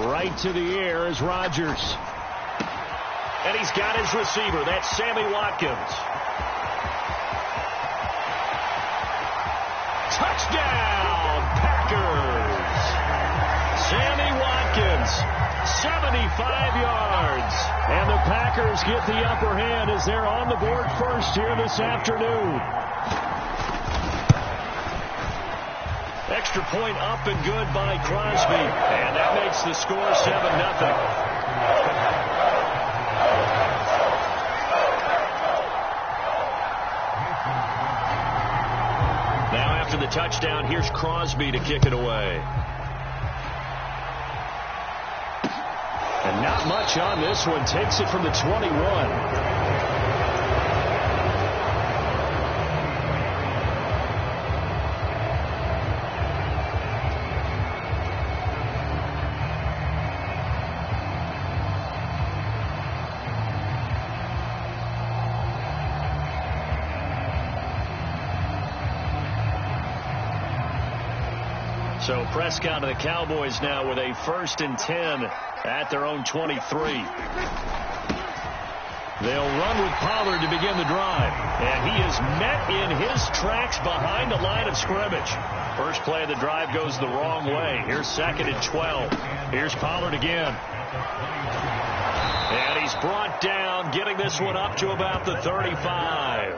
Right to the air is Rodgers. And he's got his receiver. That's Sammy Watkins. Touchdown, Packers. Sammy Watkins, 75 yards. And the Packers get the upper hand as they're on the board first here this afternoon. Extra point up and good by Crosby. And that makes the score 7-0. After the touchdown, here's Crosby to kick it away. And not much on this one. Takes it from the 21. So Prescott and the Cowboys now with a 1st and 10 at their own 23. They'll run with Pollard to begin the drive. And he is met in his tracks behind the line of scrimmage. First play of the drive goes the wrong way. Here's 2nd and 12. Here's Pollard again. And he's brought down, getting this one up to about the 35.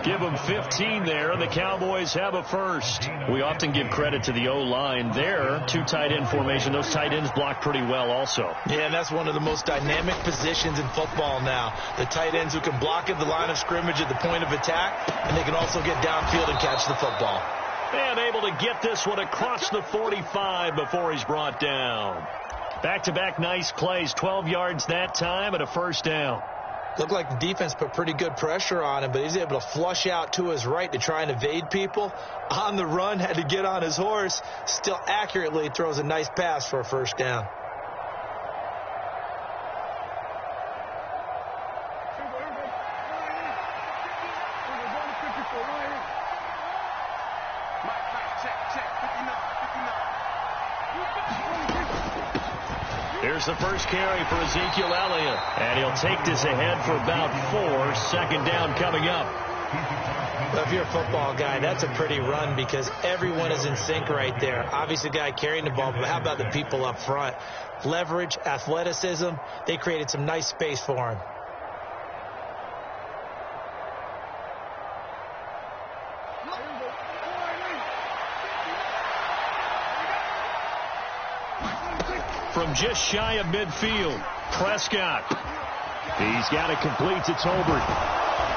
Give them 15 there, and the Cowboys have a first. We often give credit to the O-line there. 2 tight end formation. Those tight ends block pretty well also. Yeah, and that's one of the most dynamic positions in football now. The tight ends who can block at the line of scrimmage at the point of attack, and they can also get downfield and catch the football. And able to get this one across the 45 before he's brought down. Back-to-back nice plays. 12 yards that time and a first down. Looked like the defense put pretty good pressure on him, but he's able to flush out to his right to try and evade people. On the run, had to get on his horse. Still accurately throws a nice pass for a first down. Here's the first carry for Ezekiel Elliott. And he'll take this ahead for about 4. Second down coming up. Well, if you're a football guy, that's a pretty run because everyone is in sync right there. Obviously, the guy carrying the ball, but how about the people up front? Leverage, athleticism. They created some nice space for him. From just shy of midfield, Prescott. He's got it complete to Tolbert.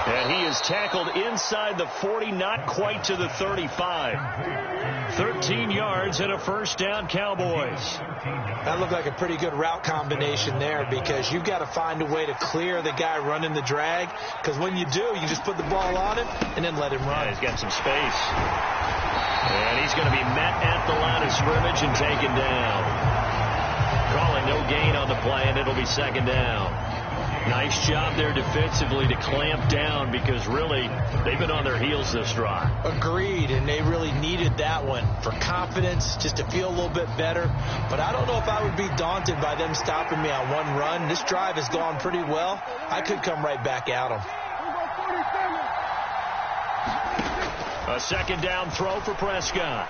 And he is tackled inside the 40, not quite to the 35. 13 yards and a first down, Cowboys. That looked like a pretty good route combination there because you've got to find a way to clear the guy running the drag. Because when you do, you just put the ball on him and then let him run. Yeah, he's got some space. And he's going to be met at the line of scrimmage and taken down. Calling no gain on the play, and it'll be second down. Nice job there defensively to clamp down because really they've been on their heels this drive. Agreed, and they really needed that one for confidence, just to feel a little bit better. But I don't know if I would be daunted by them stopping me on one run. This drive has gone pretty well. I could come right back at them. A second down throw for Prescott.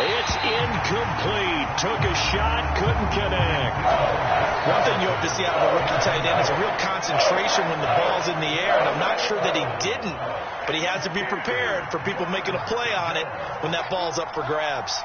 It's incomplete. Took a shot, couldn't connect. One thing you hope to see out of a rookie tight end is a real concentration when the ball's in the air, and I'm not sure that he didn't, but he has to be prepared for people making a play on it when that ball's up for grabs.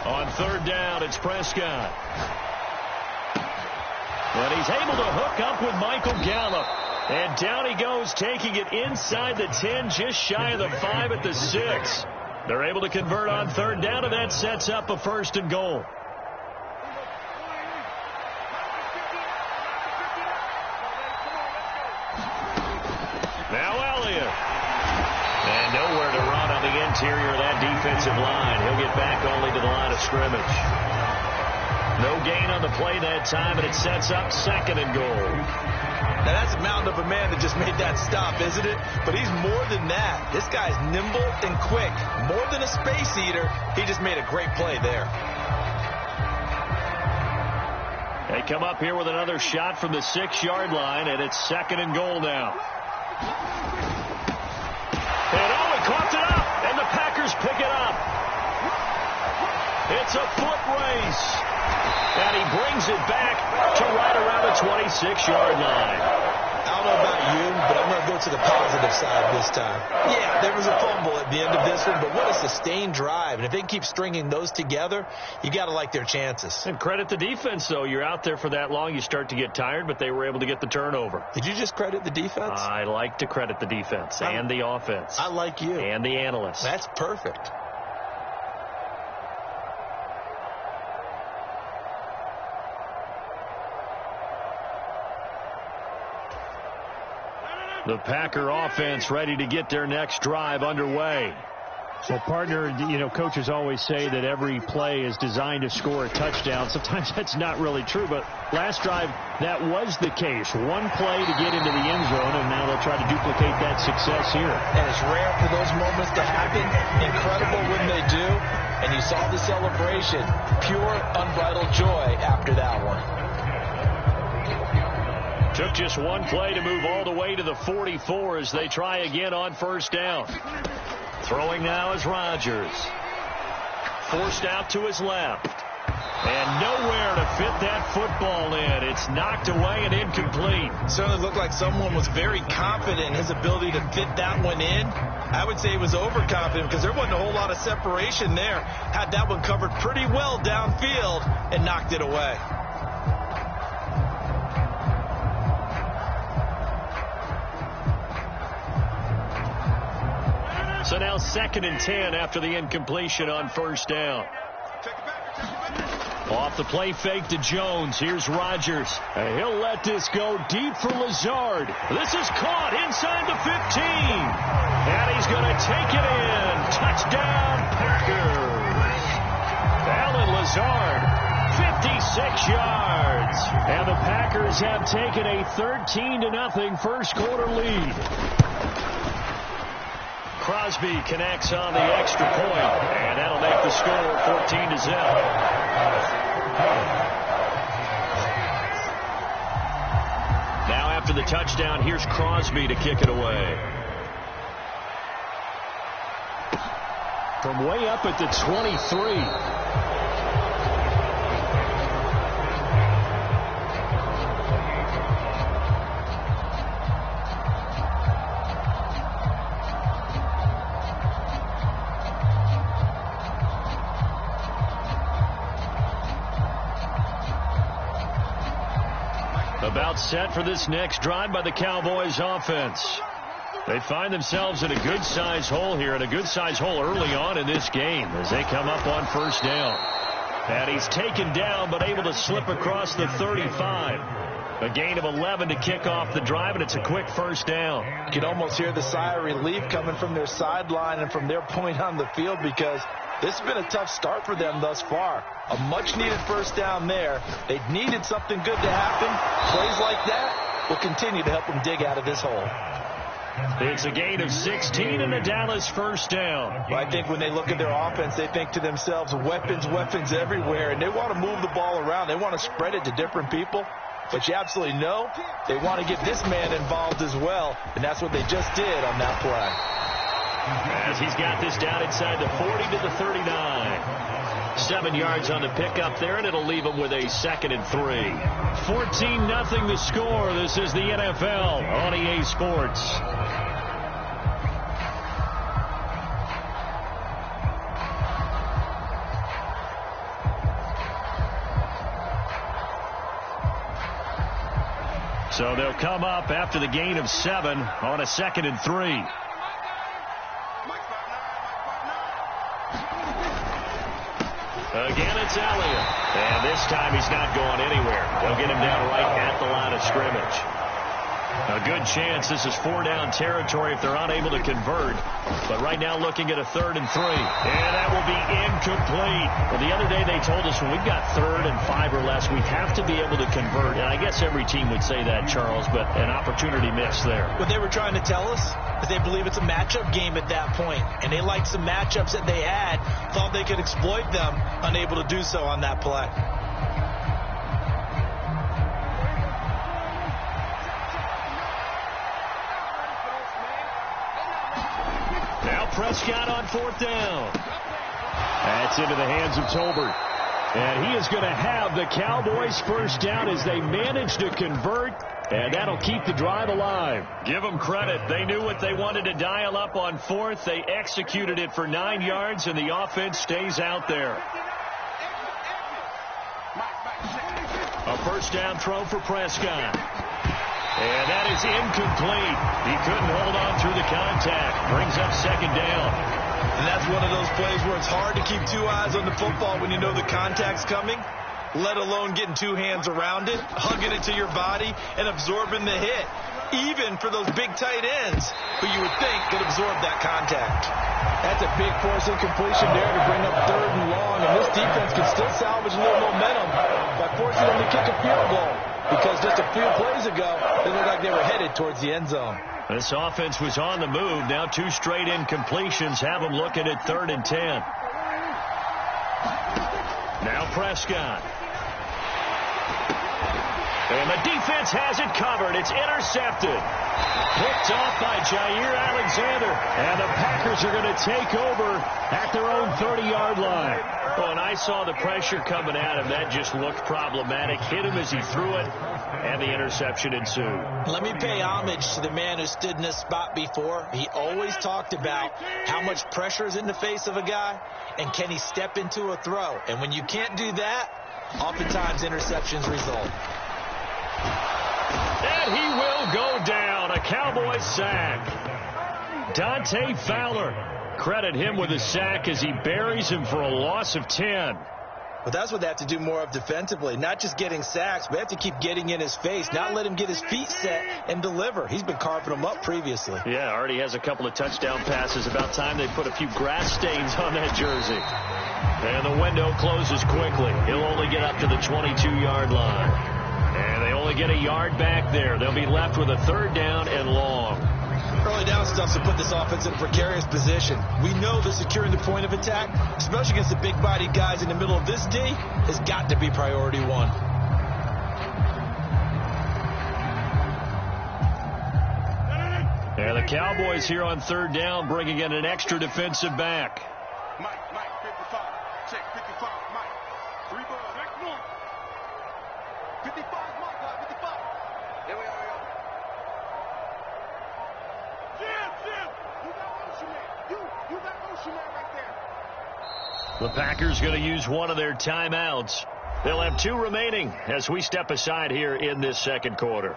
On third down, it's Prescott. And he's able to hook up with Michael Gallup. And down he goes, taking it inside the 10, just shy of the 5 at the 6. They're able to convert on third down, and that sets up a 1st and goal. Now Elliott. And nowhere to run on the interior of that defensive line. He'll get back only to the line of scrimmage. No gain on the play that time, and it sets up 2nd and goal. Now, that's a mountain of a man that just made that stop, isn't it? But he's more than that. This guy's nimble and quick. More than a space eater, he just made a great play there. They come up here with another shot from the 6-yard line, and it's 2nd and goal now. And he caught it up, and the Packers pick it up. It's a foot race. And he brings it back to right around the 26-yard line. I don't know about you, but I'm going to go to the positive side this time. Yeah, there was a fumble at the end of this one, but what a sustained drive. And if they can keep stringing those together, you got to like their chances. And credit the defense, though. You're out there for that long, you start to get tired, but they were able to get the turnover. Did you just credit the defense? I like to credit the defense and the offense. I like you. And the analysts. That's perfect. The Packer offense ready to get their next drive underway. Well, partner, you know, coaches always say that every play is designed to score a touchdown. Sometimes that's not really true, but last drive, that was the case. One play to get into the end zone, and now they'll try to duplicate that success here. And it's rare for those moments to happen. Incredible when they do. And you saw the celebration. Pure, unbridled joy after that one. Took just one play to move all the way to the 44 as they try again on 1st down. Throwing now is Rodgers. Forced out to his left. And nowhere to fit that football in. It's knocked away and incomplete. Certainly looked like someone was very confident in his ability to fit that one in. I would say he was overconfident because there wasn't a whole lot of separation there. Had that one covered pretty well downfield and knocked it away. So now 2nd and 10 after the incompletion on 1st down. Off the play fake to Jones. Here's Rodgers. And he'll let this go deep for Lazard. This is caught inside the 15. And he's going to take it in. Touchdown, Packers. Alan Lazard, 56 yards. And the Packers have taken a 13-0 first quarter lead. Crosby connects on the extra point, and that'll make the score 14-0. Now after the touchdown, here's Crosby to kick it away. From way up at the 23. About set for this next drive by the Cowboys offense. They find themselves in a good-sized hole here, and a good-sized hole early on in this game as they come up on 1st down. And he's taken down but able to slip across the 35. A gain of 11 to kick off the drive, and it's a quick 1st down. You can almost hear the sigh of relief coming from their sideline and from their point on the field because this has been a tough start for them thus far. A much-needed 1st down there. They needed something good to happen. Plays like that will continue to help them dig out of this hole. It's a gain of 16 and a Dallas 1st down. Well, I think when they look at their offense, they think to themselves, weapons, weapons everywhere, and they want to move the ball around. They want to spread it to different people. But you absolutely know they want to get this man involved as well, and that's what they just did on that play. As he's got this down inside the 40 to the 39. 7 yards on the pickup there, and it'll leave him with a 2nd and 3. 14-0 the score. This is the NFL on EA Sports. So they'll come up after the gain of 7 on a 2nd and 3. Again, it's Elliott. And this time he's not going anywhere. They'll get him down right at the line of scrimmage. A good chance this is 4-down territory if they're unable to convert. But right now looking at a 3rd and 3. And that will be incomplete. Well, the other day they told us when we've got 3rd and 5 or less, we have to be able to convert. And I guess every team would say that, Charles, but an opportunity missed there. What they were trying to tell us is they believe it's a matchup game at that point. And they liked some matchups that they had, thought they could exploit them, unable to do so on that play. Prescott on 4th down. That's into the hands of Tolbert. And he is going to have the Cowboys first down as they manage to convert. And that'll keep the drive alive. Give them credit. They knew what they wanted to dial up on 4th. They executed it for 9 yards, and the offense stays out there. A first down throw for Prescott. And that is incomplete. He couldn't hold on through the contact. Brings up 2nd down. And that's one of those plays where it's hard to keep 2 eyes on the football when you know the contact's coming, let alone getting 2 hands around it, hugging it to your body, and absorbing the hit. Even for those big tight ends who you would think could absorb that contact. That's a big force incompletion there to bring up 3rd and long. And this defense can still salvage a little momentum by forcing them to kick a field goal. Because just a few plays ago, they looked like they were headed towards the end zone. This offense was on the move. Now 2 straight incompletions have them looking at 3rd and 10. Now Prescott. And the defense has it covered. It's intercepted. Picked off by Jair Alexander. And the Packers are going to take over at their own 30-yard line. Oh, and I saw the pressure coming at him. That just looked problematic. Hit him as he threw it, and the interception ensued. Let me pay homage to the man who stood in this spot before. He always talked about how much pressure is in the face of a guy, and can he step into a throw. And when you can't do that, oftentimes interceptions result. And he will go down. A Cowboys sack. Dante Fowler. Credit him with a sack as he buries him for a loss of 10. But that's what they have to do more of defensively. Not just getting sacks, but they have to keep getting in his face. Not let him get his feet set and deliver. He's been carving them up previously. Yeah, already has a couple of touchdown passes. About time they put a few grass stains on that jersey. And the window closes quickly. He'll only get up to the 22-yard line. And they only get a yard back there. They'll be left with a 3rd down and long. Early down stuff to put this offense in a precarious position. We know that securing the point of attack, especially against the big-bodied guys in the middle of this D, has got to be priority 1. And the Cowboys here on 3rd down bringing in an extra defensive back. Mike, 55. Check 55, Mike. 3 balls. Back north. 55, Mike, 55. Here we are. You got motion man right there. The Packers going to use one of their timeouts. They'll have 2 remaining as we step aside here in this 2nd quarter.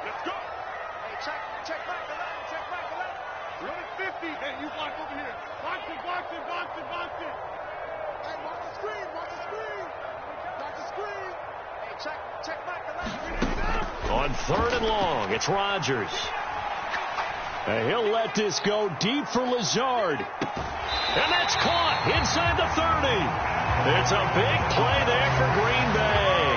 Let's go. Hey, check back the line. Check back the line. Run it 50. Hey, you block over here. Box it. Hey, watch the screen. Watch the screen. Hey, check back the line. On 3rd and long, it's Rodgers. And he'll let this go deep for Lazard. And that's caught inside the 30. It's a big play there for Green Bay.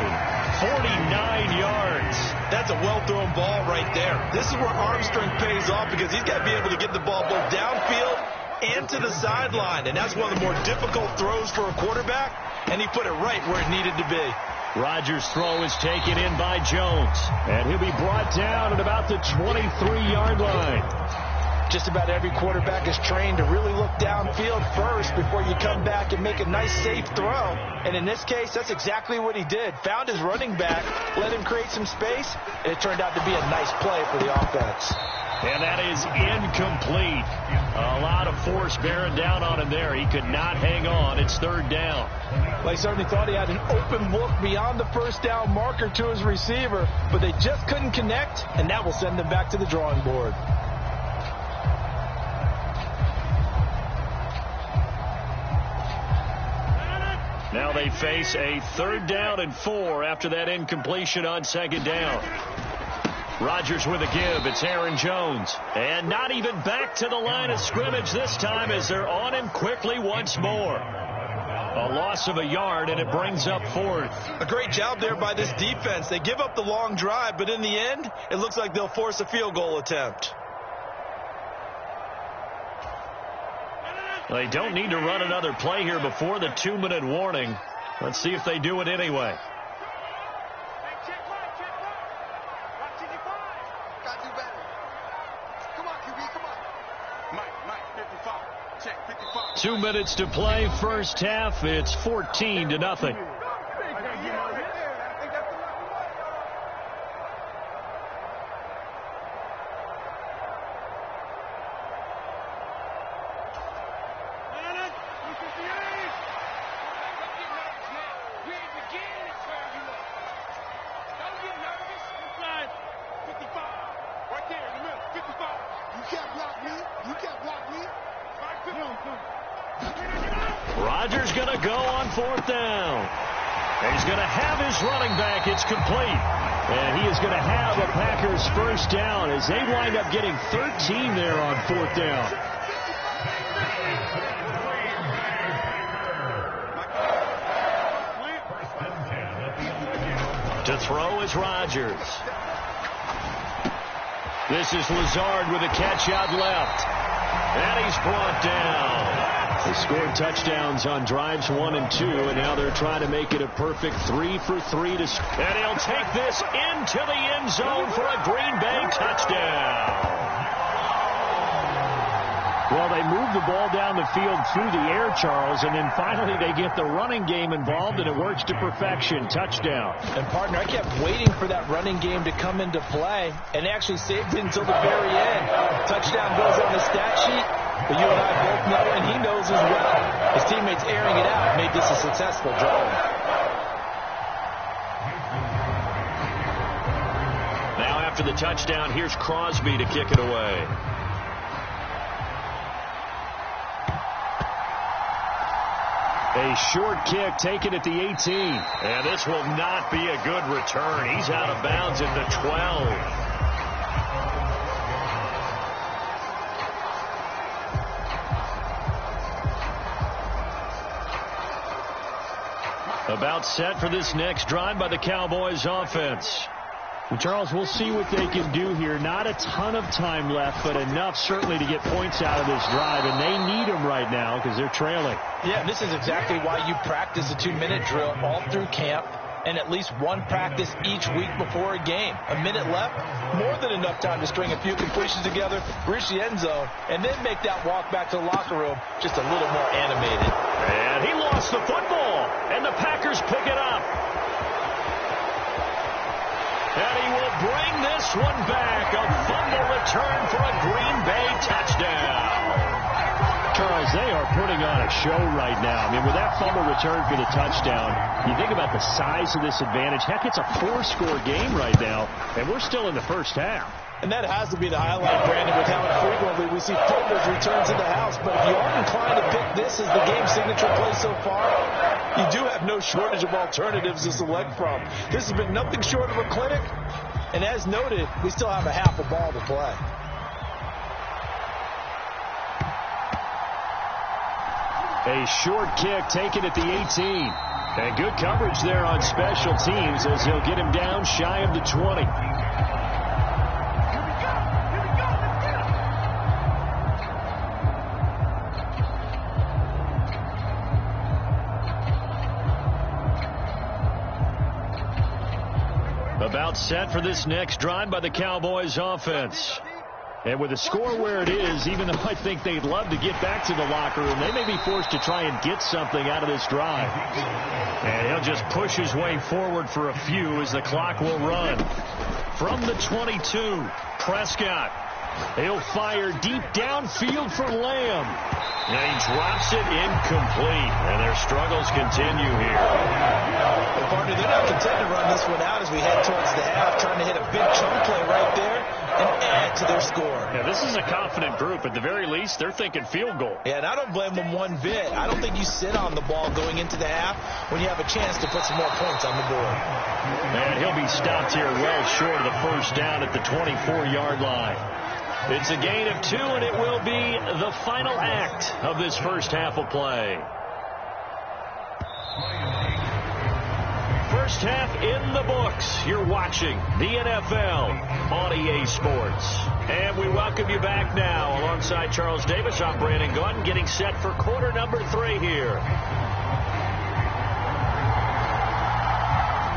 49 yards. That's a well-thrown ball right there. This is where arm strength pays off because he's got to be able to get the ball both downfield and to the sideline. And that's one of the more difficult throws for a quarterback. And he put it right where it needed to be. Rodgers' throw is taken in by Jones. And he'll be brought down at about the 23-yard line. Just about every quarterback is trained to really look downfield first before you come back and make a nice, safe throw. And in this case, that's exactly what he did. Found his running back, let him create some space, and it turned out to be a nice play for the offense. And that is incomplete. A lot of force bearing down on him there. He could not hang on. It's 3rd down. Well, he certainly thought he had an open look beyond the first down marker to his receiver, but they just couldn't connect, and that will send them back to the drawing board. Now they face a 3rd down and 4 after that incompletion on 2nd down. Rodgers with a give. It's Aaron Jones. And not even back to the line of scrimmage this time as they're on him quickly once more. A loss of a yard, and it brings up 4th. A great job there by this defense. They give up the long drive, but in the end, it looks like they'll force a field goal attempt. They don't need to run another play here before the 2-minute warning. Let's see if they do it anyway. Got you better. Come on, QB, come on. Mike, 55. Check, 55. 2 minutes to play, first half. It's 14-0. Rodgers going to go on 4th down. And he's going to have his running back. It's complete. And he is going to have a Packers first down as they wind up getting 13 there on 4th down. To throw is Rodgers. This is Lazard with a catch out left. And he's brought down. They scored touchdowns on drives 1 and 2, and now they're trying to make it a perfect 3 for 3. And he'll take this into the end zone for a Green Bay touchdown. Well, they move the ball down the field through the air, Charles, and then finally they get the running game involved, and it works to perfection. Touchdown. And, partner, I kept waiting for that running game to come into play and actually saved it until the very end. Touchdown goes on the stat sheet, but you and I both know, and he knows as well, his teammates airing it out made this a successful drive. Now after the touchdown, here's Crosby to kick it away. A short kick taken at the 18. And this will not be a good return. He's out of bounds at the 12. About set for this next drive by the Cowboys offense. Well, Charles, we'll see what they can do here. Not a ton of time left, but enough certainly to get points out of this drive, and they need them right now because they're trailing. Yeah, this is exactly why you practice a 2-minute drill all through camp and at least one practice each week before a game. A minute left, more than enough time to string a few completions together, reach the end zone, and then make that walk back to the locker room just a little more animated. And he lost the football, and the Packers pick it up. And he will bring this one back. A fumble return for a Green Bay touchdown. Charles, they are putting on a show right now. I mean, with that fumble return for the touchdown, you think about the size of this advantage. Heck, it's a 4-score game right now, and we're still in the first half. And that has to be the highlight, Brandon, with how infrequently we see fumbles returns in the house. But if you are inclined to pick this as the game signature play so far, you do have no shortage of alternatives to select from. This has been nothing short of a clinic. And as noted, we still have a half a ball to play. A short kick taken at the 18. And good coverage there on special teams as he'll get him down shy of the 20. About set for this next drive by the Cowboys offense. And with the score where it is, even though I think they'd love to get back to the locker room, they may be forced to try and get something out of this drive. And he'll just push his way forward for a few as the clock will run. From the 22, Prescott. He'll fire deep downfield for Lamb. And he drops it incomplete. And their struggles continue here. Well, partner, they're not content to run this one out as we head towards the half, trying to hit a big chunk play right there. and add to their score. Yeah, this is a confident group. At the very least, they're thinking field goal. Yeah, and I don't blame them one bit. I don't think you sit on the ball going into the half when you have a chance to put some more points on the board. And he'll be stopped here well short of the first down at the 24-yard line. It's a gain of 2, and it will be the final act of this first half of play. First half in the books. You're watching the NFL on EA Sports. And we welcome you back now. Alongside Charles Davis, I'm Brandon Gaudin, getting set for quarter number 3 here.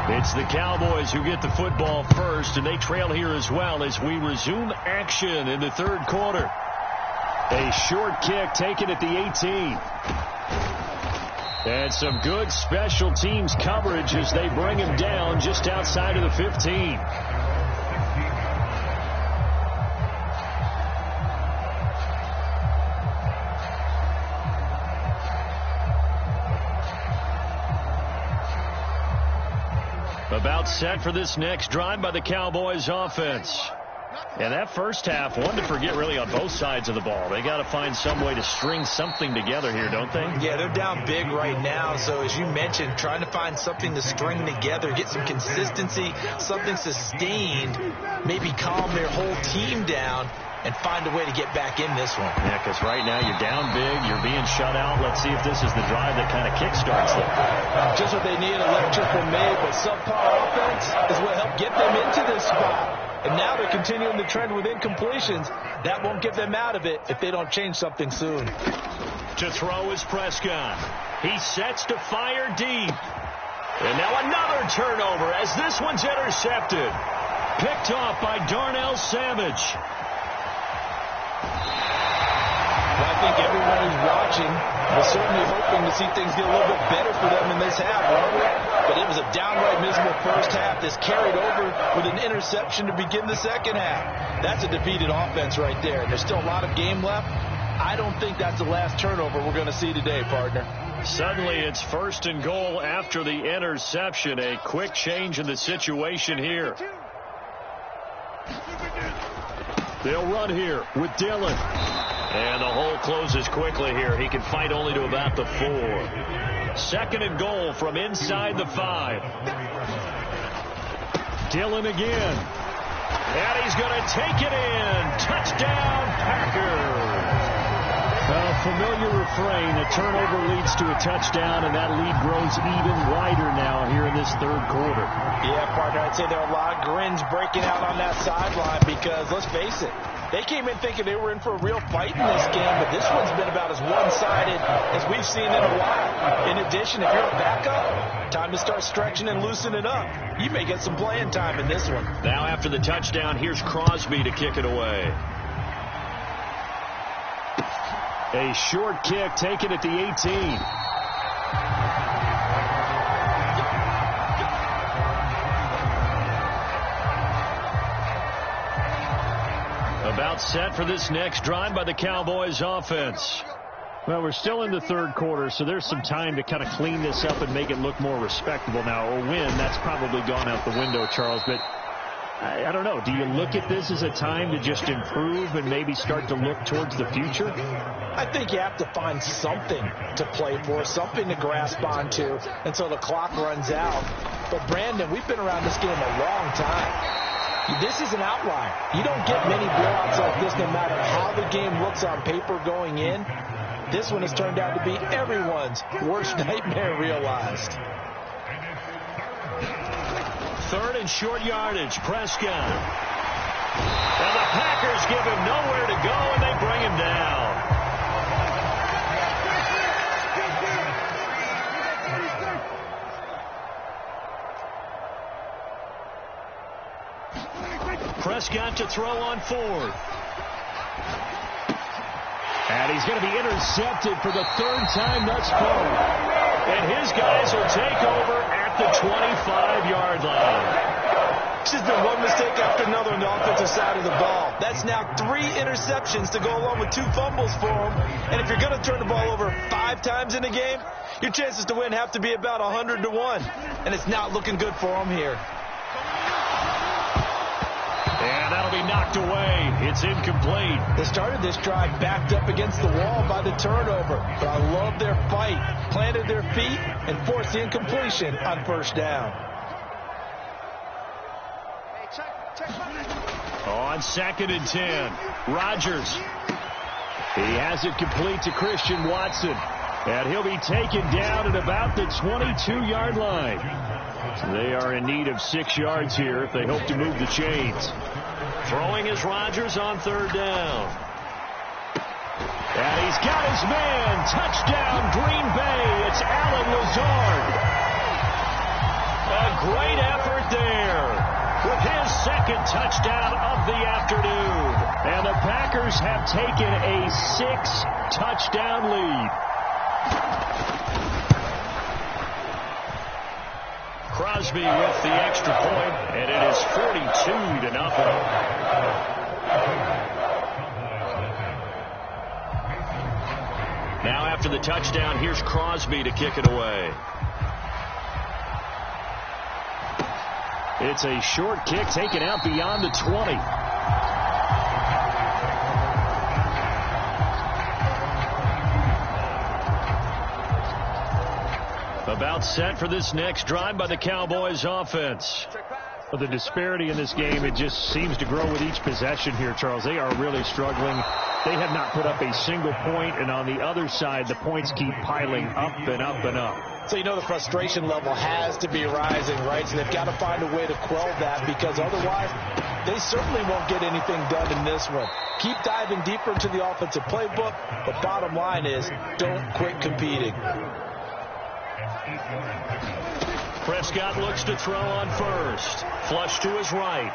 It's the Cowboys who get the football first, and they trail here as well as we resume action in the third quarter. A short kick taken at the 18. And some good special teams coverage as they bring him down just outside of the 15. About set for this next drive by the Cowboys offense. And that first half, one to forget really on both sides of the ball. They got to find some way to string something together here, don't they? Yeah, they're down big right now. So as you mentioned, trying to find something to string together, get some consistency, something sustained, maybe calm their whole team down and find a way to get back in this one. Yeah, because right now you're down big, you're being shut out. Let's see if this is the drive that kind of kickstarts them. Just what they need, electrical made, but subpar offense is what helped get them into this spot. And now they're continuing the trend with incompletions. That won't get them out of it if they don't change something soon. To throw is Prescott. He sets to fire deep. And now another turnover as this one's intercepted. Picked off by Darnell Savage. Well, I think everyone who's watching was certainly hoping to see things get a little bit better for them in this half, but it was a downright miserable first half that's carried over with an interception to begin the second half. That's a defeated offense right there, and there's still a lot of game left. I don't think that's the last turnover we're going to see today, partner. Suddenly it's first and goal after the interception. A quick change in the situation here. They'll run here with Dillon. And the hole closes quickly here. He can fight only to about the 4. Second and goal from inside the 5. Dillon again. And he's going to take it in. Touchdown, Packers. A familiar refrain. A turnover leads to a touchdown, and that lead grows even wider now here in this third quarter. Yeah, partner, I'd say there are a lot of grins breaking out on that sideline because, let's face it, they came in thinking they were in for a real fight in this game, but this one's been about as one-sided as we've seen in a while. In addition, if you're a backup, time to start stretching and loosening up. You may get some playing time in this one. Now after the touchdown, here's Crosby to kick it away. A short kick taken at the 18. About set for this next drive by the Cowboys offense. Well, we're still in the third quarter, so there's some time to kind of clean this up and make it look more respectable now. Or win, that's probably gone out the window, Charles. But I don't know. Do you look at this as a time to just improve and maybe start to look towards the future? I think you have to find something to play for, something to grasp onto until the clock runs out. But, Brandon, we've been around this game a long time. This is an outlier. You don't get many blowouts like this no matter how the game looks on paper going in. This one has turned out to be everyone's worst nightmare realized. Third and short yardage, Prescott. And the Packers give him nowhere to go, and they bring him down. Prescott to throw on 4th. And he's going to be intercepted for the 3rd time thus far. And his guys will take over at the 25-yard line. It's just been one mistake after another on the offensive side of the ball. That's now 3 interceptions to go along with 2 fumbles for him. And if you're going to turn the ball over 5 times in a game, your chances to win have to be about 100 to 1. And it's not looking good for him here. And that'll be knocked knocked away. It's incomplete. They started this drive backed up against the wall by the turnover. But I love their fight. Planted their feet and forced the incompletion on first down. On 2nd and 10, Rodgers. He has it complete to Christian Watson. And he'll be taken down at about the 22-yard line. They are in need of 6 yards here if they hope to move the chains. Throwing is Rodgers on 3rd down. And he's got his man. Touchdown, Green Bay. It's Allen Lazard. A great effort there with his 2nd touchdown of the afternoon. And the Packers have taken a 6-touchdown lead. Crosby with the extra point, and it is 42-0. Now after the touchdown, here's Crosby to kick it away. It's a short kick taken out beyond the 20. About set for this next drive by the Cowboys offense. Well, the disparity in this game, it just seems to grow with each possession here, Charles. They are really struggling. They have not put up a single point, and on the other side, the points keep piling up and up and up. So you know the frustration level has to be rising, right? So they've got to find a way to quell that, because otherwise they certainly won't get anything done in this one. Keep diving deeper into the offensive playbook, but bottom line is don't quit competing. Prescott looks to throw on first. Flush to his right.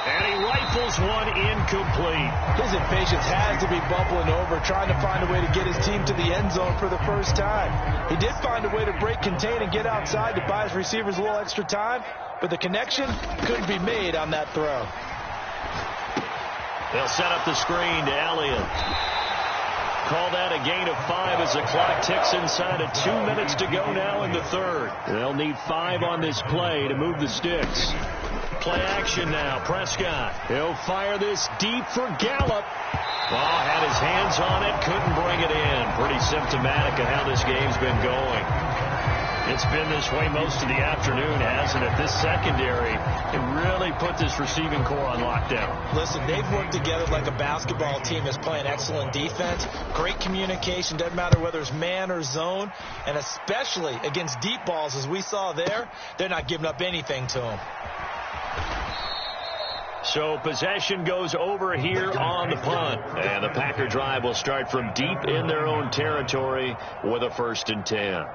And he rifles one incomplete. His impatience has to be bubbling over, trying to find a way to get his team to the end zone for the first time. He did find a way to break contain and get outside to buy his receivers a little extra time, but the connection couldn't be made on that throw. They'll set up the screen to Elliott. Call that a gain of 5 as the clock ticks inside of 2 minutes to go now in the 3rd. They'll need 5 on this play to move the sticks. Play action now. Prescott. He'll fire this deep for Gallup. Oh, had his hands on it. Couldn't bring it in. Pretty symptomatic of how this game's been going. It's been this way most of the afternoon, hasn't it? This secondary can really put this receiving core on lockdown. Listen, they've worked together like a basketball team that's playing excellent defense. Great communication. Doesn't matter whether it's man or zone. And especially against deep balls, as we saw there, they're not giving up anything to them. So possession goes over here on the punt. And the Packer drive will start from deep in their own territory with a 1st and 10.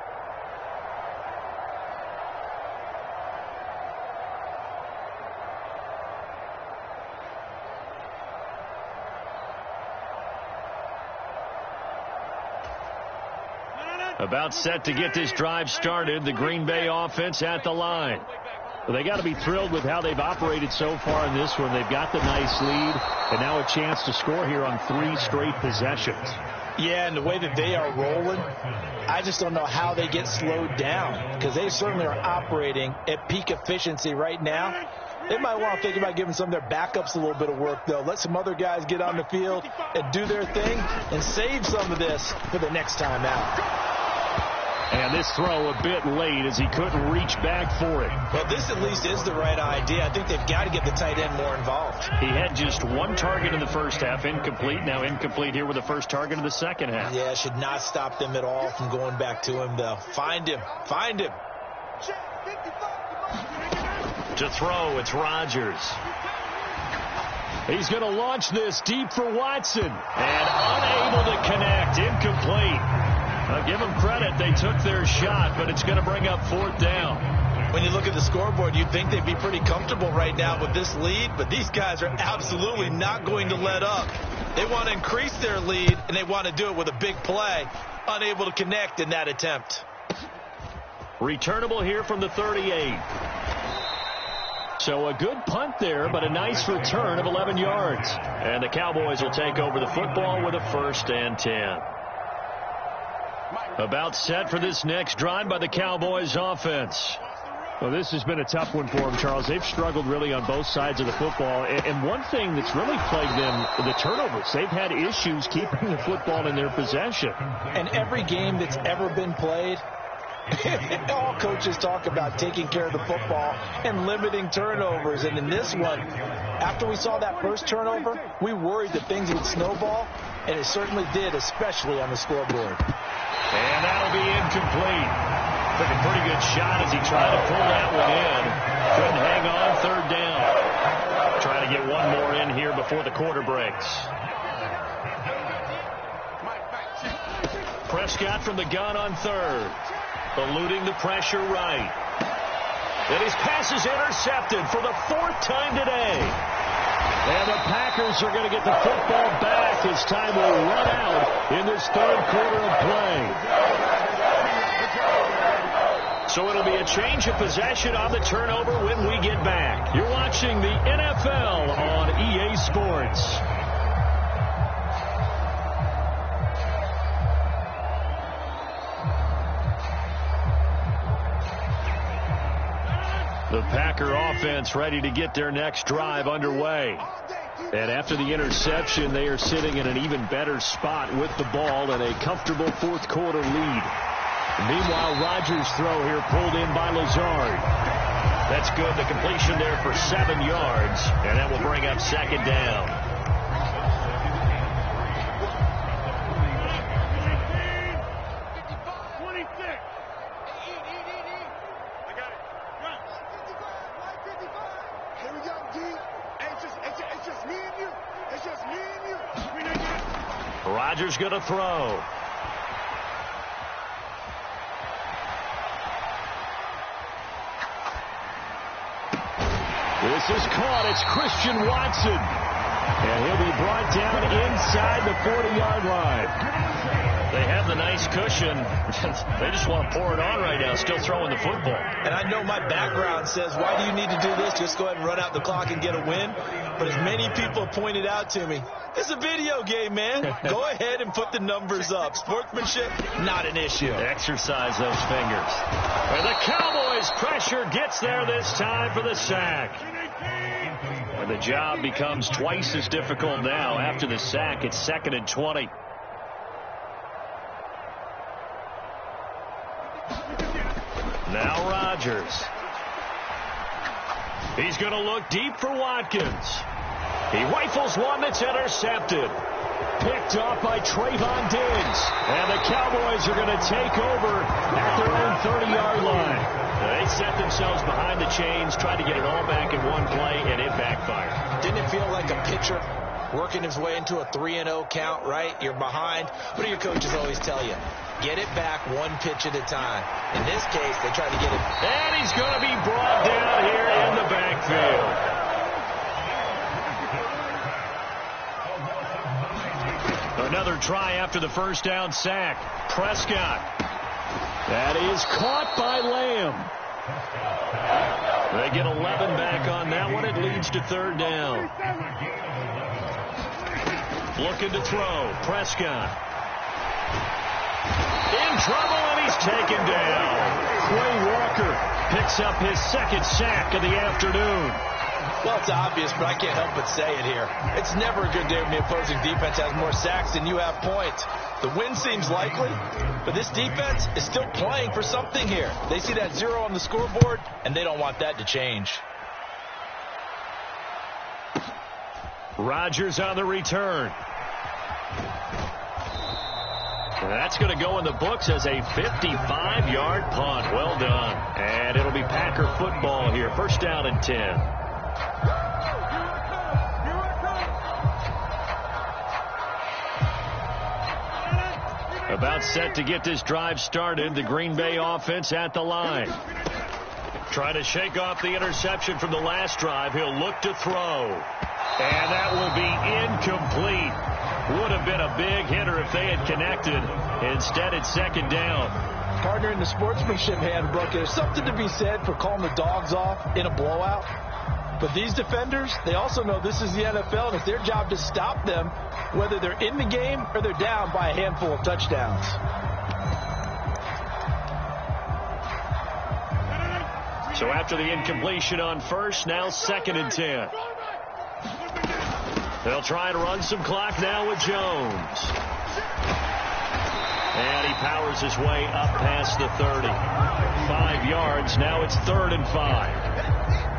About set to get this drive started. The Green Bay offense at the line. Well, they got to be thrilled with how they've operated so far in this one. They've got the nice lead, and now a chance to score here on 3 straight possessions. Yeah, and the way that they are rolling, I just don't know how they get slowed down, because they certainly are operating at peak efficiency right now. They might want to think about giving some of their backups a little bit of work, though. Let some other guys get on the field and do their thing and save some of this for the next time out. And this throw a bit late as he couldn't reach back for it. Well, this at least is the right idea. I think they've got to get the tight end more involved. He had just 1 target in the first half, incomplete. Now incomplete here with the first target of the second half. Yeah, should not stop them at all from going back to him, though. Find him. Find him. To throw, it's Rodgers. He's going to launch this deep for Watson. And unable to connect. Incomplete. I'll give them credit. They took their shot, but it's going to bring up 4th down. When you look at the scoreboard, you'd think they'd be pretty comfortable right now with this lead, but these guys are absolutely not going to let up. They want to increase their lead, and they want to do it with a big play. Unable to connect in that attempt. Returnable here from the 38. So a good punt there, but a nice return of 11 yards. And the Cowboys will take over the football with a 1st and 10. About set for this next drive by the Cowboys offense. Well, this has been a tough one for them, Charles. They've struggled really on both sides of the football. And one thing that's really plagued them, the turnovers. They've had issues keeping the football in their possession. And every game that's ever been played, all coaches talk about taking care of the football and limiting turnovers. And in this one, after we saw that first turnover, we worried that things would snowball, and it certainly did, especially on the scoreboard. And that'll be incomplete. Took a pretty good shot as he tried to pull that one in. Couldn't hang on, third down. Trying to get one more in here before the quarter breaks. Prescott from the gun on third. Eluding the pressure right. And his pass is intercepted for the fourth time today. And the Packers are going to get the football back as time will run out in this third quarter of play. So it'll be a change of possession on the turnover when we get back. You're watching the NFL on EA Sports. The Packer offense ready to get their next drive underway. And after the interception, they are sitting in an even better spot with the ball and a comfortable fourth quarter lead. Meanwhile, Rodgers' throw here pulled in by Lazard. That's good. The completion there for 7 yards, and that will bring up second down. Here we go, D. It's just me and you. It's just me and you. Rodgers going to throw. This is caught. It's Christian Watson. And he'll be brought down inside the 40-yard line. They have the nice cushion. They just want to pour it on right now, still throwing the football. And I know my background says, why do you need to do this? Just go ahead and run out the clock and get a win. But as many people have pointed out to me, it's a video game, man. Go ahead and put the numbers up. Sportsmanship, not an issue. Exercise those fingers. And the Cowboys' pressure gets there this time for the sack. And the job becomes twice as difficult now. After the sack, it's 2nd and 20. Now Rodgers. He's going to look deep for Watkins. He rifles one that's intercepted. Picked off by Trayvon Diggs. And the Cowboys are going to take over at their own 30-yard line. They set themselves behind the chains, tried to get it all back in one play, and it backfired. Didn't it feel like a pitcher working his way into a 3-0 count, right? You're behind. What do your coaches always tell you? Get it back one pitch at a time. In this case, they tried to get it. And he's going to be brought down here in the backfield. Another try after the first down sack. Prescott. That is caught by Lamb. They get 11 back on that one. It leads to third down. Looking to throw. Prescott. In trouble, and he's taken down. Quay Walker picks up his second sack of the afternoon. Well, it's obvious, but I can't help but say it here. It's never a good day when the opposing defense has more sacks than you have points. The win seems likely, but this defense is still playing for something here. They see that 0 on the scoreboard, and they don't want that to change. Rodgers on the return. That's going to go in the books as a 55-yard punt. Well done. And it'll be Packer football here. First down and 10. About set to get this drive started. The Green Bay offense at the line. Trying to shake off the interception from the last drive. He'll look to throw. And that will be incomplete. Would have been a big hitter if they had connected. Instead, it's second down. Partner, in the sportsmanship handbook, there's something to be said for calling the dogs off in a blowout. But these defenders, they also know this is the NFL, and it's their job to stop them, whether they're in the game or they're down by a handful of touchdowns. So after the incompletion on first, now 2nd and 10. They'll try and run some clock now with Jones. And he powers his way up past the 30. 5 yards. Now it's 3rd and 5.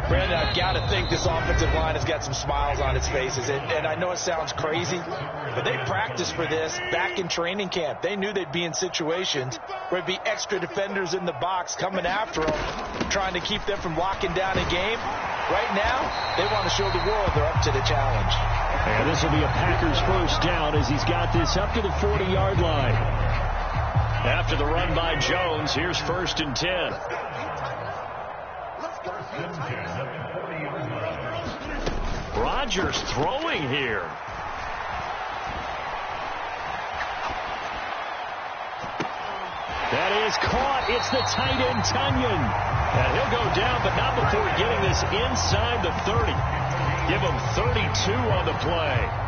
Brandon, I've got to think this offensive line has got some smiles on its faces. And I know it sounds crazy, but they practiced for this back in training camp. They knew they'd be in situations where there'd be extra defenders in the box coming after them, trying to keep them from locking down a game. Right now, they want to show the world they're up to the challenge. And this will be a Packers first down as he's got this up to the 40-yard line. After the run by Jones, here's 1st and 10. Rodgers throwing here. That is caught. It's the tight end, Tunyon. And he'll go down, but not before getting this inside the 30. Give him 32 on the play.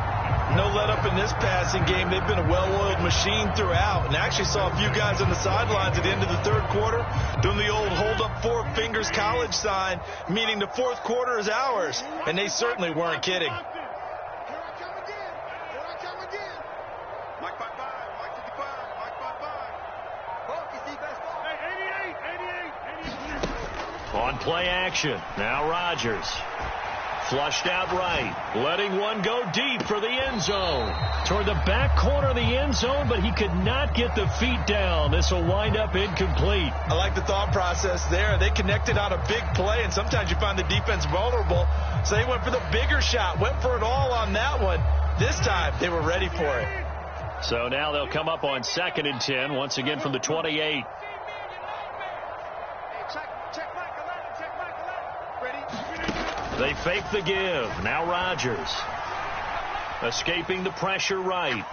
No let up in this passing game. They've been a well-oiled machine throughout. And I actually saw a few guys on the sidelines at the end of the 3rd quarter doing the old hold up 4 fingers college sign, meaning the 4th quarter is ours. And they certainly weren't kidding. On play action. Now Rodgers. Flushed out right. Letting one go deep for the end zone. Toward the back corner of the end zone, but he could not get the feet down. This will wind up incomplete. I like the thought process there. They connected on a big play, and sometimes you find the defense vulnerable. So they went for the bigger shot. Went for it all on that one. This time, they were ready for it. So now they'll come up on 2nd and 10, once again from the 28. They fake the give. Now Rodgers. Escaping the pressure right.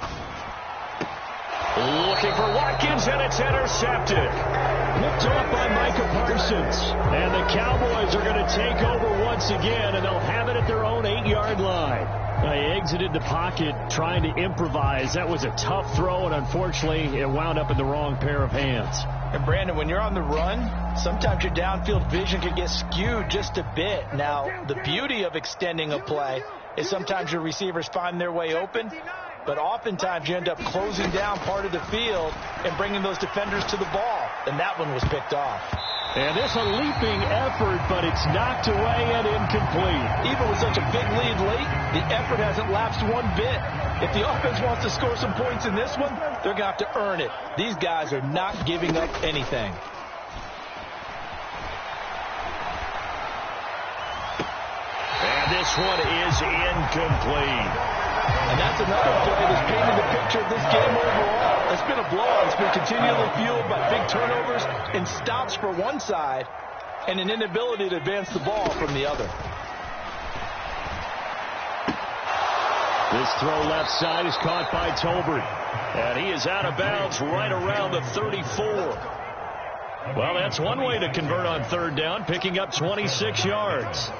Looking for Watkins, and it's intercepted. Picked off by Micah Parsons. And the Cowboys are going to take over once again, and they'll have it at their own 8-yard line. They exited the pocket trying to improvise. That was a tough throw, and unfortunately, it wound up in the wrong pair of hands. And Brandon, when you're on the run, sometimes your downfield vision can get skewed just a bit. Now, the beauty of extending a play is sometimes your receivers find their way open, but oftentimes you end up closing down part of the field and bringing those defenders to the ball, and that one was picked off. And this a leaping effort, but it's knocked away and incomplete. Even with such a big lead late, the effort hasn't lapsed one bit. If the offense wants to score some points in this one, they're going to have to earn it. These guys are not giving up anything. And this one is incomplete. And that's another play that's painted the picture of this game overall. It's been a blowout. It's been continually fueled by big turnovers and stops for one side and an inability to advance the ball from the other. This throw left side is caught by Tolbert. And he is out of bounds right around the 34. Well, that's one way to convert on 3rd down, picking up 26 yards.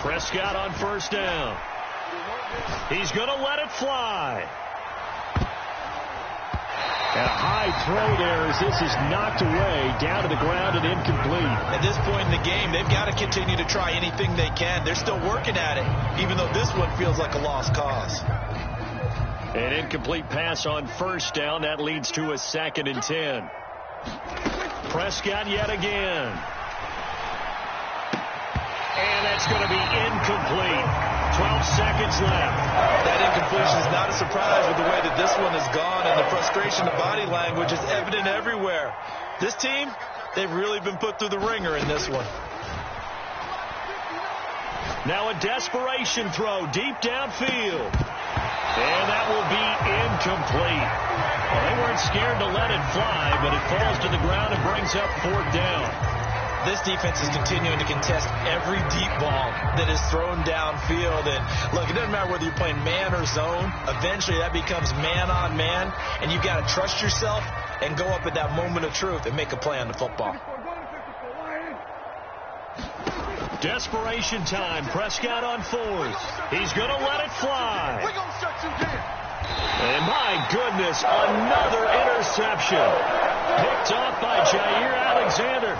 Prescott on 1st down. He's going to let it fly. And a high throw there as this is knocked away, down to the ground and incomplete. At this point in the game, they've got to continue to try anything they can. They're still working at it, even though this one feels like a lost cause. An incomplete pass on 1st down. That leads to a 2nd and 10. Prescott yet again. And that's going to be incomplete. 12 seconds left. That incompletion is not a surprise with the way that this one has gone, and the frustration of body language is evident everywhere. This team, they've really been put through the ringer in this one. Now a desperation throw deep downfield. And that will be incomplete. Well, they weren't scared to let it fly, but it falls to the ground and brings up 4th down. This defense is continuing to contest every deep ball that is thrown downfield. And look, it doesn't matter whether you're playing man or zone. Eventually that becomes man on man, and you've got to trust yourself and go up at that moment of truth and make a play on the football. Desperation time. Prescott on 4th. He's going to let it fly. We're going to shut you down. And my goodness, another interception. Picked off by Jair Alexander.